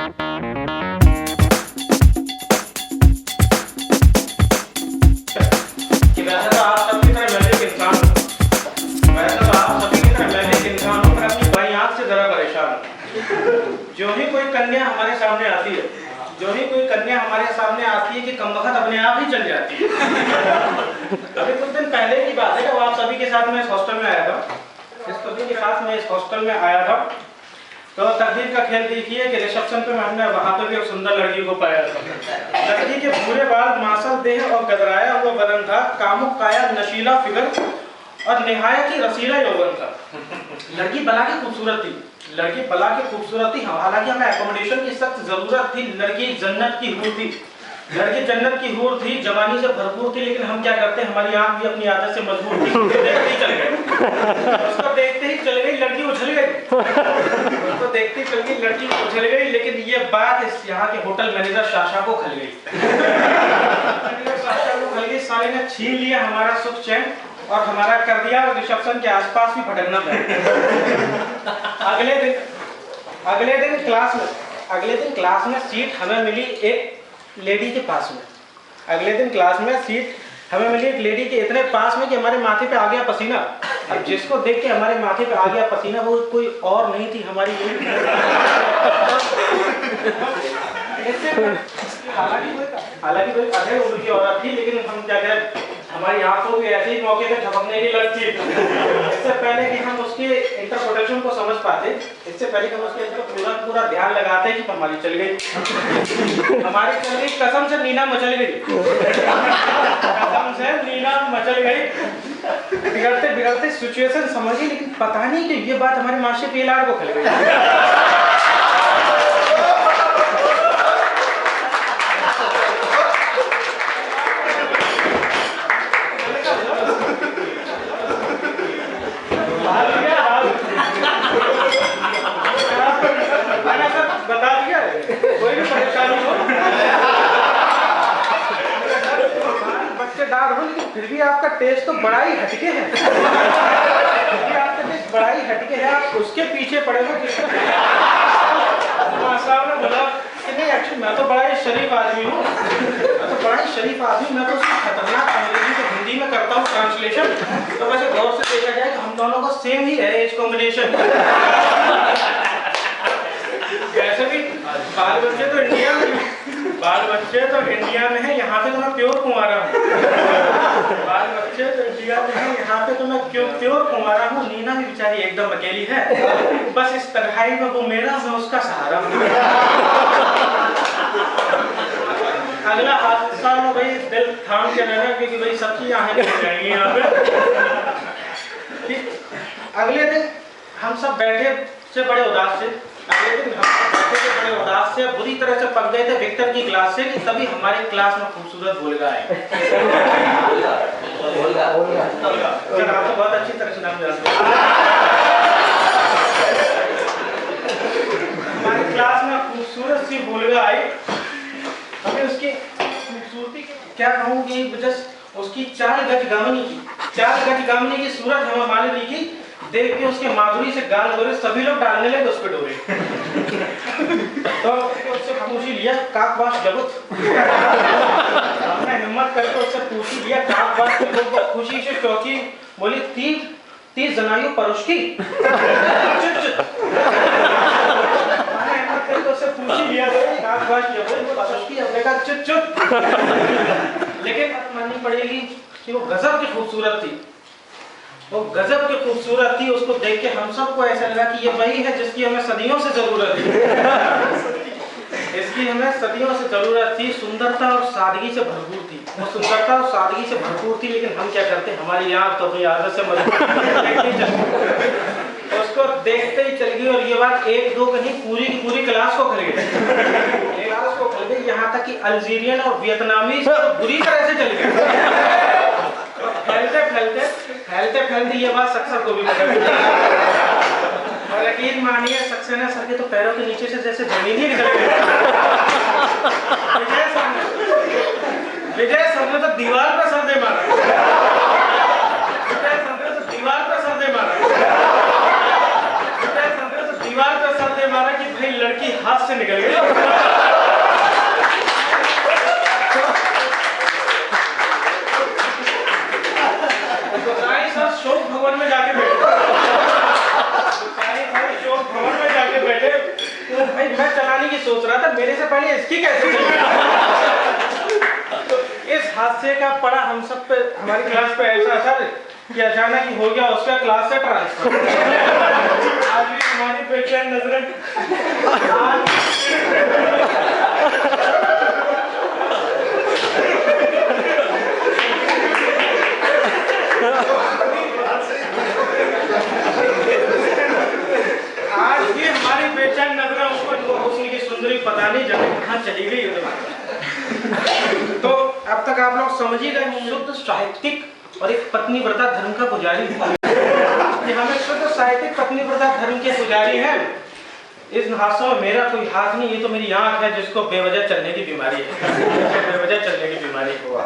कि वैसे तो आप सबकी तरह मैं भी एक इंसान हूँ, वैसे तो आप सभी की तरह मैं भी एक इंसान हूँ, पर अपनी बाईं आंख से जरा परेशान हूँ। जो ही कोई कन्या हमारे सामने आती है, जो ही कोई कन्या हमारे सामने आती है कि कमबख्त अपने आप ही चल जाती है। अभी कुछ दिन पहले की बात है जब आप सभी के साथ मैं इस हॉस्टल में आया था, तो तकदीर का खेल देखिए कि रिसेप्शन पे हमने वहाँ पे भी एक सुंदर लड़की को पाया था। लड़की के भूरे बाल, मासल देह और गदराया हुआ बदन था, कामुक काया, नशीला फिगर और निहायत ही रसीला यौवन था। लड़की बला की खूबसूरत थी, लड़की बला की खूबसूरत थी। हालांकि हमें एकोमोडेशन की सख्त जरूरत थी। लड़की जन्नत की हूर थी, लड़की जन्नत की हूर थी, जवानी से भरपूर थी, लेकिन हम क्या करते, हमारी आंख भी अपनी आदत से मजबूर थी। देखते ही चल गए, उसको देखते ही चल गई, लड़की उछल गई, उसको देखते ही चल गई, लड़की उछल गई। लेकिन ये बात इस यहाँ के होटल मैनेजर शाशा को खल गई। शाशा को खल गई, साले ने छीन लिया हमारा सुख चैन और हमारा कर दिया रिसेप्शन के आसपास भी भटकना पड़ा। अगले दिन क्लास में सीट हमें मिली एक लेडी के पास में। अगले दिन क्लास में सीट हमें मिली एक लेडी के इतने पास में कि हमारे माथे पे आ गया पसीना। अब जिसको देख के हमारे माथे पे आ गया पसीना वो कोई और नहीं थी, हमारी हालांकि कोई अधेड़ उम्र की औरत थी, लेकिन हम क्या करें, हमारी आंखों भी ऐसे ही मौके पे झपकने की लत थी। इससे पहले कि हम उसके इंटरप्रिटेशन को समझ पाते, इससे पहले कि हम उसके पूरा ध्यान लगाते कि हमारी चल गई, हमारी चल गई, कसम से नीना मचल गई, कसम से नीना मचल गई। बिगड़ते बिगड़ते सिचुएशन समझी, लेकिन पता नहीं कि ये बात हमारे मास्टर पीएलआर को खल गई। बता दिया, कोई भी परेशानी हो, बच्चेदार हो, लेकिन फिर भी आपका टेस्ट तो बड़ा ही हटके है, फिर भी आपका टेस्ट बड़ा ही हटके है। आप उसके पीछे पड़े हो जिसका साहब ने बोला कि नहीं, एक्चुअली मैं तो बड़ा ही शरीफ आदमी हूँ, मैं तो उसकी खतरनाक अंग्रेजी को हिंदी में करता हूँ ट्रांसलेशन। तो वैसे गौर से देखा जाए कि हम दोनों का सेम ही है एज कॉम्बिनेशन। वैसे भी बाल बच्चे तो इंडिया में है, यहाँ पे तो मैं प्योर कुंवारा हूँ। बाल बच्चे तो इंडिया में है, यहाँ पे तो मैं प्योर कुंवारा हूँ। नीना भी बेचारी एकदम अकेली है, बस इस तन्हाई में वो मेरा, मैं उसका सहारा हूँ। अगला हादसा में भाई दिल थाम के रहना, क्योंकि भाई सबकी आंखें निकल जाएंगी यहाँ पे। अगले दिन हम सब बैठे से बड़े उदास थे, बुरी तरह से पक गए थे विक्टर की क्लास से, कि तभी हमारे क्लास में खूबसूरत वोल्गा आए। आप तो बहुत अच्छी तरह से नाम जानते हैं। हमारी क्लास में खूबसूरत सी वोल्गा आई। हमें उसकी खूबसूरती क्या कहूँ कि जस्ट उसकी 4 गज गामनी की सूरत हमें मालूम नहीं की। देख के उसके माधुरी से गाल गोरे सभी लोग डालने लगे उस पे डोरे। तो उससे पूछ ही लिया काकवास जगत, हमने हिम्मत करके उससे पूछ ही लिया काकवास जगत। वो खुशी से चौकी बोली 30 जनायु परुष की। हमने हिम्मत करके उससे पूछ ही लिया काकवास जगत परुष की, हमने कहा चुप। लेकिन माननी पड़ेगी कि वो गजब की खूबसूरत थी, वो गजब की खूबसूरत थी। उसको देख के हम सबको ऐसा लगा कि ये वही है जिसकी हमें सदियों से जरूरत थी, इसकी हमें सदियों से जरूरत थी। सुंदरता और सादगी से भरपूर थी, वो सुंदरता और सादगी से भरपूर थी, लेकिन हम क्या करते, हमारी आंख तो अपनी आदत से मजबूर। उसको देखते ही चल गई, और ये बात एक दो कहीं पूरी की पूरी क्लास को खल गई, यहाँ तक कि अल्जीरियन और वियतनामी बुरी तरह से चल गई। फैलते ये बात सक्सेना को भी पता चली। और यकीन मानिए सक्सेना सर के तो पैरों के नीचे से जैसे जमीन ही निकल गई। विजय सर ने तो दीवार पर सर दे मारा, कि भाई लड़की हाथ से निकल गई। तो साईं सर शोक भवन में जाके बैठे, शोक भवन में जाके बैठे। भाई मैं चलाने की सोच रहा था, मेरे से पहले इसकी कैसे चली। तो इस हादसे का पड़ा हम सब पे, हमारी क्लास पे ऐसा असर कि अचानक ही हो गया उसका क्लास से ट्रांसफर। आज भी हमारी बेचैन नजरें सुंदरी पता नहीं जाने कहाँ चली गई। तो अब तक आप लोग समझ ही गए, शुद्ध साहित्यिक और एक पत्नी व्रता धर्म का पुजारी। हम एक शुद्ध साहित्यिक पत्नी व्रता धर्म के पुजारी हैं। इस हादसों में मेरा कोई हाथ नहीं, ये तो मेरी आंख है जिसको बेवजह चलने की बीमारी है। बेवजह चलने की बीमारी हुआ।